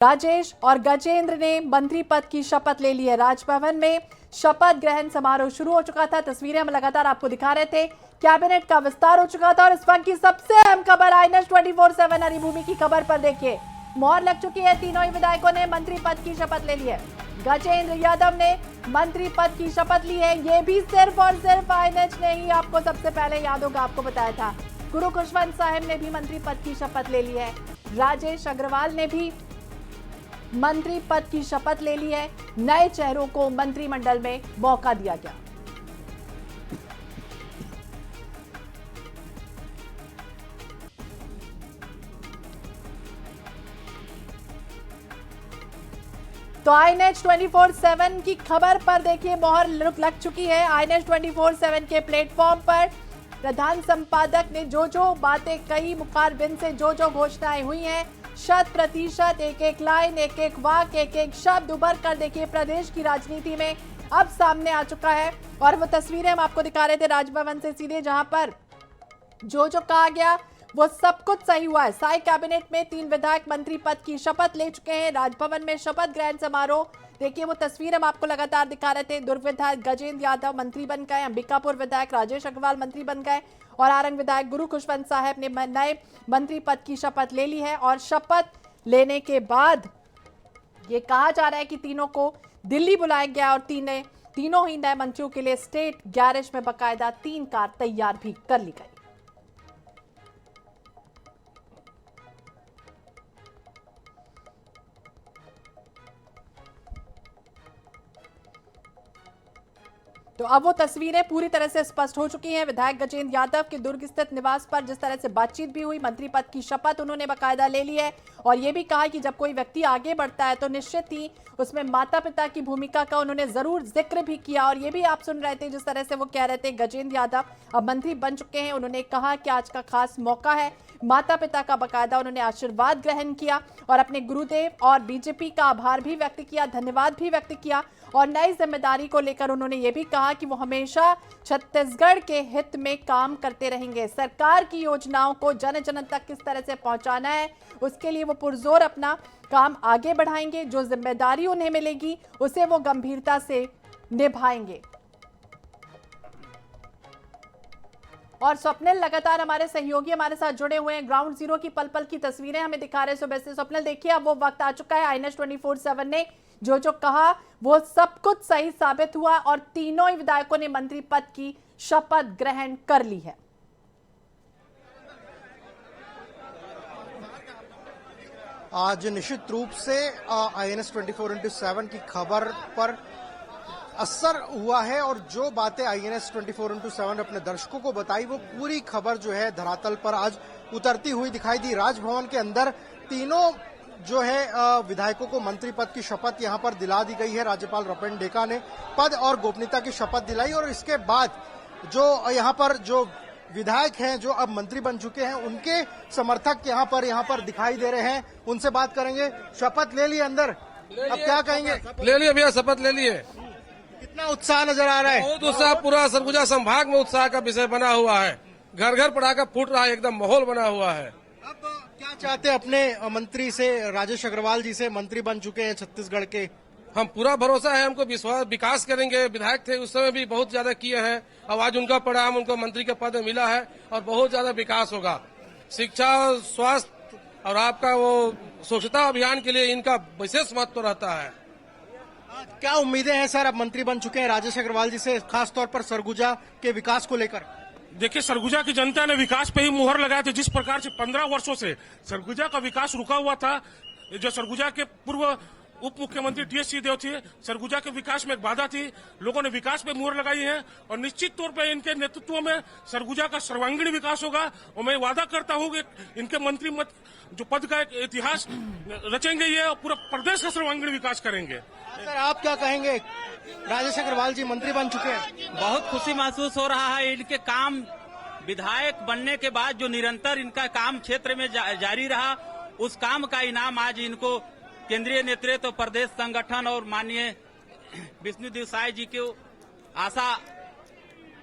राजेश और गजेंद्र ने मंत्री पद की शपथ ले ली है। राजभवन में शपथ ग्रहण समारोह शुरू हो चुका था। तस्वीरें हम लगातार आपको दिखा रहे थे। कैबिनेट का विस्तार हो चुका था और इस वक्त की सबसे अहम खबर आईएनएस 24/7 हरिभूमि की खबर पर देखिए। मोहर लग चुकी है। तीनों ही विधायकों ने मंत्री पद की शपथ ले ली है। गजेंद्र यादव ने मंत्री पद की शपथ ली है। ये भी सिर्फ और सिर्फ आईएनएच ने ही आपको सबसे पहले याद होगा, आपको बताया था। गुरु खुशवंत साहब ने भी मंत्री पद की शपथ ले ली है। राजेश अग्रवाल ने भी मंत्री पद की शपथ ले ली है। नए चेहरों को मंत्रिमंडल में मौका दिया गया। तो आईएनएच 24/7 की खबर पर देखिए मोहर लग चुकी है। आईएनएच 24/7 के प्लेटफॉर्म पर प्रधान संपादक ने जो जो बातें कही, मुखारबिन से जो जो घोषणाएं हुई हैं, 100%, एक एक लाइन, एक एक वाक्य, एक एक शब्द उभर कर देखिए प्रदेश की राजनीति में अब सामने आ चुका है। और वो तस्वीरें हम आपको दिखा रहे थे राजभवन से सीधे, जहां पर जो जो कहा गया वो सब कुछ सही हुआ है। साई कैबिनेट में 3 विधायक मंत्री पद की शपथ ले चुके हैं। राजभवन में शपथ ग्रहण समारोह देखिए, वो तस्वीर हम आपको लगातार दिखा रहे थे। दुर्ग विधायक गजेंद्र यादव मंत्री बन गए, अंबिकापुर विधायक राजेश अग्रवाल मंत्री बन गए और आरंग विधायक गुरु खुशवंत साहब ने नए मंत्री पद की शपथ ले ली है। और शपथ लेने के बाद ये कहा जा रहा है कि तीनों को दिल्ली बुलाया गया और तीनों ही नए मंत्रियों के लिए स्टेट गैरेज में बकायदा 3 कार तैयार भी कर ली गई। तो अब वो तस्वीरें पूरी तरह से स्पष्ट हो चुकी हैं। विधायक गजेंद्र यादव के दुर्ग स्थित निवास पर जिस तरह से बातचीत भी हुई, मंत्री पद की शपथ उन्होंने बकायदा ले ली है। और ये भी कहा कि जब कोई व्यक्ति आगे बढ़ता है तो निश्चित ही उसमें माता पिता की भूमिका का उन्होंने जरूर जिक्र भी किया। और ये भी आप सुन रहे थे जिस तरह से वो कह रहे थे, गजेंद्र यादव अब मंत्री बन चुके हैं। उन्होंने कहा कि आज का खास मौका है। माता पिता का बकायदा उन्होंने आशीर्वाद ग्रहण किया और अपने गुरुदेव और बीजेपी का आभार भी व्यक्त किया, धन्यवाद भी व्यक्त किया। और नई जिम्मेदारी को लेकर उन्होंने ये भी कहा कि वो हमेशा छत्तीसगढ़ के हित में काम करते रहेंगे। सरकार की योजनाओं को जन जन तक किस तरह से पहुंचाना है, उसके लिए वो पुरजोर अपना काम आगे बढ़ाएंगे। जो जिम्मेदारी उन्हें मिलेगी उसे वो गंभीरता से निभाएंगे। और स्वप्निल लगातार हमारे सहयोगी हमारे साथ जुड़े हुए हैं। ग्राउंड जीरो की पल पल की तस्वीरें हमें दिखा रहे हैं सुबह से। स्वप्निल देखिए, अब वो वक्त आ चुका है। आईएनएस 24/7 ने जो जो कहा वो सब कुछ सही साबित हुआ और तीनों ही विधायकों ने मंत्री पद की शपथ ग्रहण कर ली है। आज निश्चित रूप से आईएनएस 24/7 की खबर पर असर हुआ है और जो बातें आईएनएस 24/7 अपने दर्शकों को बताई वो पूरी खबर जो है धरातल पर आज उतरती हुई दिखाई दी। राजभवन के अंदर तीनों जो है विधायकों को मंत्री पद की शपथ यहां पर दिला दी गई है। राज्यपाल रपेन डेका ने पद और गोपनीयता की शपथ दिलाई और इसके बाद जो यहां पर जो विधायक हैं जो अब मंत्री बन चुके हैं उनके समर्थक यहां पर दिखाई दे रहे हैं। उनसे बात करेंगे। शपथ ले लिए अंदर, अब क्या कहेंगे? ले लिए भैया, शपथ ले लिए। कितना उत्साह नजर आ रहा है? बहुत उत्साह, पूरा सरगुजा संभाग में उत्साह का विषय बना हुआ है। घर घर पटाखा फूट रहा है, एकदम माहौल बना हुआ है। अब क्या चाहते हैं अपने मंत्री से? राजेश अग्रवाल जी से मंत्री बन चुके हैं छत्तीसगढ़ के। हम पूरा भरोसा है, हमको विश्वास, विकास करेंगे। विधायक थे उस समय भी बहुत ज्यादा किए हैं, अब आज उनका परिणाम उनको मंत्री का पद मिला है और बहुत ज्यादा विकास होगा। शिक्षा, स्वास्थ्य और आपका वो स्वच्छता अभियान के लिए इनका विशेष महत्व रहता है। क्या उम्मीदें हैं सर? अब मंत्री बन चुके हैं राजेश अग्रवाल जी से, खासतौर पर सरगुजा के विकास को लेकर। देखिए, सरगुजा की जनता ने विकास पे ही मुहर लगाया था। जिस प्रकार से 15 वर्षों से सरगुजा का विकास रुका हुआ था, जो सरगुजा के पूर्व उप मुख्यमंत्री टीएस सिंहदेव थे, सरगुजा के विकास में एक बाधा थी। लोगों ने विकास पे मुहर लगाई है और निश्चित तौर पे इनके नेतृत्व में सरगुजा का सर्वांगीण विकास होगा। और मैं वादा करता हूं कि इनके मंत्री जो पद का एक इतिहास रचेंगे ये और पूरा प्रदेश का सर्वांगीण विकास करेंगे। सर आप क्या कहेंगे? राजेश अग्रवाल जी मंत्री बन चुके हैं, बहुत खुशी महसूस हो रहा है। इनके काम विधायक बनने के बाद जो निरंतर इनका काम क्षेत्र में जारी रहा, उस काम का इनाम आज इनको केंद्रीय नेतृत्व, प्रदेश संगठन और माननीय विष्णुदेव साय जी को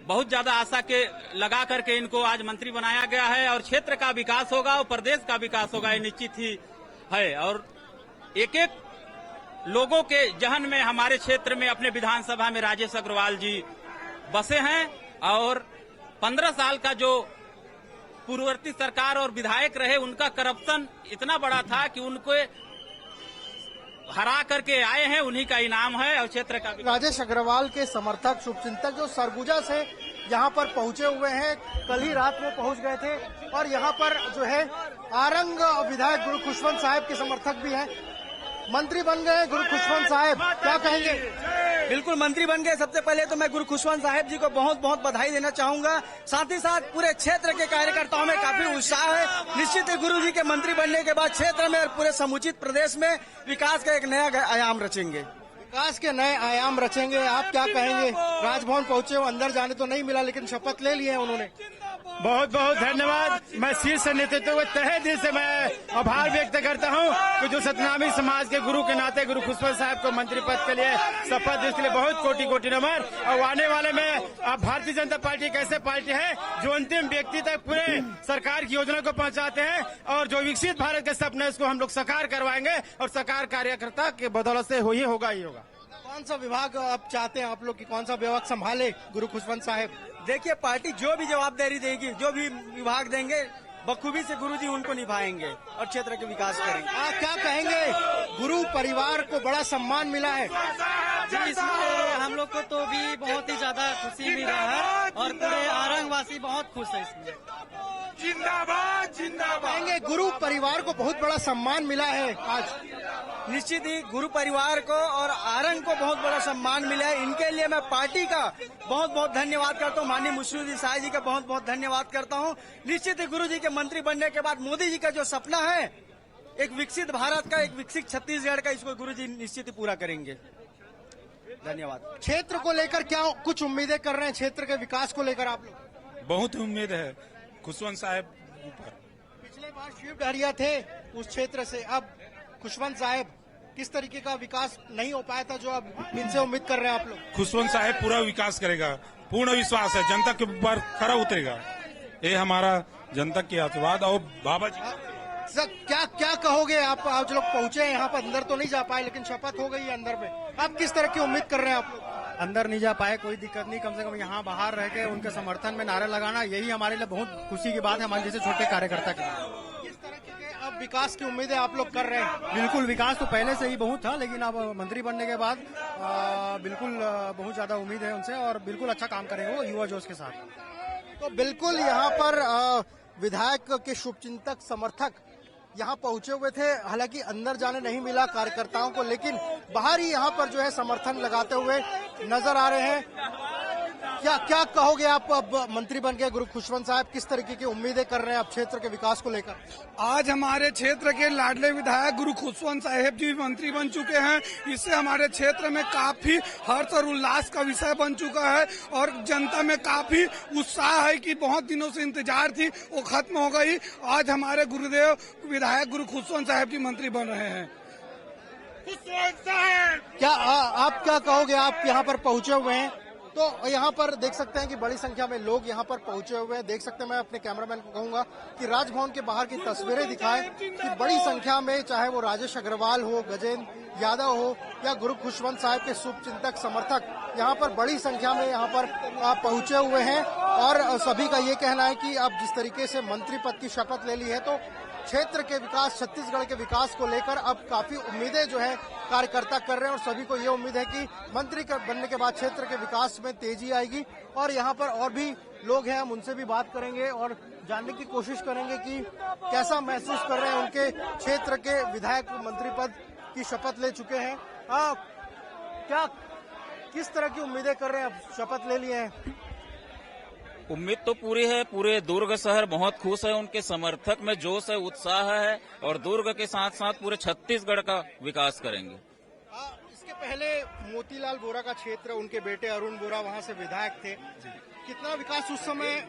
बहुत ज्यादा आशा के लगा करके इनको आज मंत्री बनाया गया है। और क्षेत्र का विकास होगा और प्रदेश का विकास होगा, ये निश्चित ही है। और एक एक लोगों के जहन में हमारे क्षेत्र में अपने विधानसभा में राजेश अग्रवाल जी बसे हैं और 15 साल का जो पूर्ववर्ती सरकार और विधायक रहे उनका करप्शन इतना बड़ा था कि उनको हरा करके आए हैं, उन्हीं का इनाम है और क्षेत्र का। राजेश अग्रवाल के समर्थक शुभचिंतक जो सरगुजा से यहाँ पर पहुंचे हुए हैं, कल ही रात में पहुंच गए थे और यहाँ पर जो है आरंग विधायक गुरु खुशवंत साहब के समर्थक भी हैं। मंत्री बन गए गुरु खुशवंत साहब, क्या कहेंगे? बिल्कुल मंत्री बन गए। सबसे पहले तो मैं गुरु खुशवंत साहब जी को बहुत बहुत बधाई देना चाहूंगा। साथ ही साथ पूरे क्षेत्र के कार्यकर्ताओं में काफी उत्साह है। निश्चित ही गुरु जी के मंत्री बनने के बाद क्षेत्र में और पूरे समुचित प्रदेश में विकास का एक नया आयाम रचेंगे। विकास के नए आयाम रचेंगे, आप क्या कहेंगे? राजभवन पहुंचे हो, अंदर जाने तो नहीं मिला लेकिन शपथ ले लिए उन्होंने। बहुत बहुत धन्यवाद। मैं शीर्ष नेतृत्व के तहे दिल से मैं आभार व्यक्त करता हूं कि जो सतनामी समाज के गुरु के नाते गुरु खुशवंत साहब को मंत्री पद के लिए शपथ दी, इसके लिए बहुत कोटि कोटि नमन। और आने वाले में अब भारतीय जनता पार्टी एक ऐसे पार्टी है जो अंतिम व्यक्ति तक पूरे सरकार की योजना को पहुंचाते हैं और जो विकसित भारत के सपने उसको हम लोग साकार करवाएंगे और सरकार कार्यकर्ता के बदौलत से ही होगा ही होगा। कौन सा विभाग आप चाहते हैं आप लोग की कौन सा विभाग संभाले गुरु खुशवंत साहब? देखिए पार्टी जो भी जवाबदारी देगी, जो भी विभाग देंगे बखूबी से गुरुजी उनको निभाएंगे और क्षेत्र के विकास करेंगे। आप क्या कहेंगे? गुरु परिवार को बड़ा सम्मान मिला है जी, इसमें हम लोग को तो भी बहुत ही ज्यादा खुशी मिल रहा है और पूरे आरंगवासी बहुत खुश है इसमें। जिंदाबाद जिंदाबाद। कहेंगे गुरु परिवार को बहुत बड़ा सम्मान मिला है आज। निश्चित ही गुरु परिवार को और आरंग को बहुत बड़ा सम्मान मिला है। इनके लिए मैं पार्टी का बहुत बहुत धन्यवाद करता हूँ। माननीय मुश्रीफ साहब जी का बहुत बहुत धन्यवाद करता हूँ। निश्चित ही गुरु जी के मंत्री बनने के बाद मोदी जी का जो सपना है एक विकसित भारत का, एक विकसित छत्तीसगढ़ का, इसको गुरु जी निश्चित ही पूरा करेंगे। धन्यवाद। क्षेत्र को लेकर क्या कुछ उम्मीदें कर रहे हैं? क्षेत्र के विकास को लेकर आप लोग? बहुत उम्मीद है खुशवंत साहब ऊपर। पिछले बार शिव डहरिया थे उस क्षेत्र से, अब खुशवंत साहब, किस तरीके का विकास नहीं हो पाया था जो अब इनसे उम्मीद कर रहे हैं आप लोग? खुशवंत साहब पूरा विकास करेगा, पूर्ण विश्वास है, जनता के ऊपर खरा उतरेगा। ये हमारा जनता की आशीर्वाद और बाबा जी। सर क्या क्या कहोगे आप? आज लोग पहुंचे हैं यहाँ पर, अंदर तो नहीं जा पाए लेकिन शपथ हो गई है अंदर में, आप किस तरह की उम्मीद कर रहे हैं आप लोग? अंदर नहीं जा पाए कोई दिक्कत नहीं, कम से कम यहाँ बाहर रह के उनके समर्थन में नारा लगाना यही हमारे लिए बहुत खुशी की बात है, हमारे जैसे छोटे कार्यकर्ता के लिए। किस तरह के अब विकास की उम्मीदें आप लोग कर रहे हैं? बिल्कुल विकास तो पहले से ही बहुत था लेकिन अब मंत्री बनने के बाद बिल्कुल बहुत ज्यादा उम्मीद है उनसे और बिल्कुल अच्छा काम करेंगे वो युवा जोश के साथ। तो बिल्कुल यहाँ पर विधायक के शुभचिंतक समर्थक यहाँ पहुंचे हुए थे। हालांकि अंदर जाने नहीं मिला कार्यकर्ताओं को, लेकिन बाहर ही यहाँ पर जो है समर्थन लगाते हुए नजर आ रहे हैं। क्या क्या कहोगे आप? अब मंत्री बन गए गुरु खुशवंत साहब, किस तरीके की उम्मीदें कर रहे हैं आप क्षेत्र के विकास को लेकर? आज हमारे क्षेत्र के लाडले विधायक गुरु खुशवंत साहब जी मंत्री बन चुके हैं। इससे हमारे क्षेत्र में काफी हर्ष और उल्लास का विषय बन चुका है और जनता में काफी उत्साह है कि बहुत दिनों से इंतजार थी वो खत्म हो गई। आज हमारे गुरुदेव विधायक गुरु खुशवंत साहब जी मंत्री बन रहे हैं। क्या आप क्या कहोगे? आप यहाँ पर पहुंचे हुए हैं तो यहाँ पर देख सकते हैं कि बड़ी संख्या में लोग यहाँ पर पहुंचे हुए हैं। देख सकते हैं, मैं अपने कैमरामैन को कहूंगा कि राजभवन के बाहर की तस्वीरें दिखाएं कि बड़ी संख्या में चाहे वो राजेश अग्रवाल हो, गजेंद्र यादव हो या गुरु खुशवंत साहब के शुभचिंतक समर्थक यहाँ पर बड़ी संख्या में यहाँ पर पहुंचे हुए हैं और सभी का ये कहना है कि अब जिस तरीके से मंत्री पद की शपथ ले ली है तो क्षेत्र के विकास, छत्तीसगढ़ के विकास को लेकर अब काफी उम्मीदें जो है कार्यकर्ता कर रहे हैं और सभी को ये उम्मीद है कि मंत्री बनने के बाद क्षेत्र के विकास में तेजी आएगी। और यहाँ पर और भी लोग हैं, हम उनसे भी बात करेंगे और जानने की कोशिश करेंगे कि कैसा महसूस कर रहे हैं। उनके क्षेत्र के विधायक मंत्री पद की शपथ ले चुके हैं। क्या किस तरह की उम्मीदें कर रहे हैं? अब शपथ ले लिए हैं। उम्मीद तो पूरी है, पूरे दुर्ग शहर बहुत खुश है, उनके समर्थक में जोश है, उत्साह है और दुर्ग के साथ साथ पूरे छत्तीसगढ़ का विकास करेंगे। इसके पहले मोतीलाल बोरा का क्षेत्र, उनके बेटे अरुण बोरा वहां से विधायक थे। कितना विकास उस समय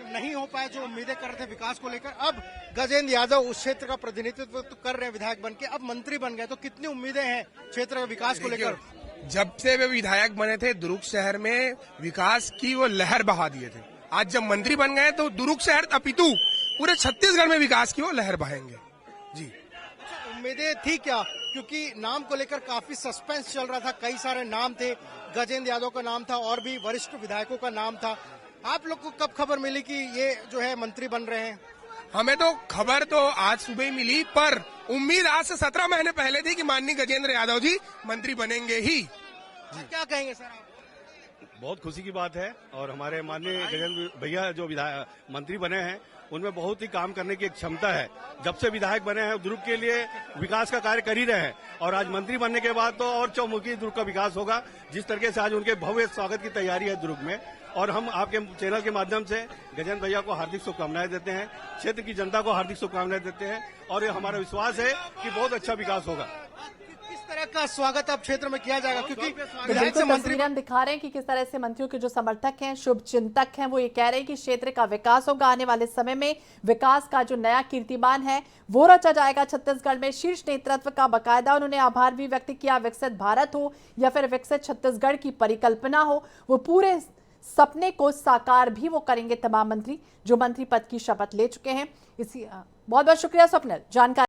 नहीं हो पाया जो उम्मीदें कर रहे थे विकास को लेकर। अब गजेंद्र यादव उस क्षेत्र का प्रतिनिधित्व तो कर रहे हैं विधायक बन के, अब मंत्री बन गए तो कितनी उम्मीदें हैं क्षेत्र के विकास को लेकर? जब से वे विधायक बने थे दुर्ग शहर में विकास की वो लहर बहा दिए थे। आज जब मंत्री बन गए तो दुर्ग शहर अपितु पूरे छत्तीसगढ़ में विकास की वो लहर बहाएंगे। जी उम्मीदें थी क्या क्योंकि नाम को लेकर काफी सस्पेंस चल रहा था। कई सारे नाम थे, गजेंद्र यादव का नाम था और भी वरिष्ठ विधायकों का नाम था। आप लोग को कब खबर मिली कि ये जो है मंत्री बन रहे हैं? हमें तो खबर तो आज सुबह ही मिली, पर उम्मीद आज से 17 महीने पहले थी कि माननीय गजेंद्र यादव जी मंत्री बनेंगे ही। क्या कहेंगे सर आप? बहुत खुशी की बात है और हमारे माननीय गजेंद्र भैया जो विधायक मंत्री बने हैं उनमें बहुत ही काम करने की एक क्षमता है। जब से विधायक बने हैं दुर्ग के लिए विकास का कार्य कर ही रहे हैं और आज मंत्री बनने के बाद तो और चौमुखी दुर्ग का विकास होगा। जिस तरीके से आज उनके भव्य स्वागत की तैयारी है दुर्ग में, और हम आपके चैनल के माध्यम से गजेंद्र भैया को हार्दिक शुभकामनाएं देते हैं, क्षेत्र की जनता को हार्दिक शुभकामनाएं देते हैं और ये हमारा विश्वास है कि बहुत अच्छा विकास होगा। किस तरह का स्वागत अब क्षेत्र में किया जाएगा? क्योंकि विधायक से बिल्कुल मंत्री तस्वीरें हम दिखा रहे हैं कि किस तरह से मंत्रियों के जो समर्थक हैं, शुभ चिंतक हैं, वो ये कह रहे हैं कि क्षेत्र का विकास होगा। आने वाले समय में विकास का जो नया कीर्तिमान है वो रचा जाएगा छत्तीसगढ़ में। शीर्ष नेतृत्व का बाकायदा उन्होंने आभार भी व्यक्त किया। विकसित भारत हो या फिर विकसित छत्तीसगढ़ की परिकल्पना हो, वो पूरे सपने को साकार भी वो करेंगे तमाम मंत्री जो मंत्री पद की शपथ ले चुके हैं। इसी बहुत बहुत शुक्रिया स्वप्निल जानकारी।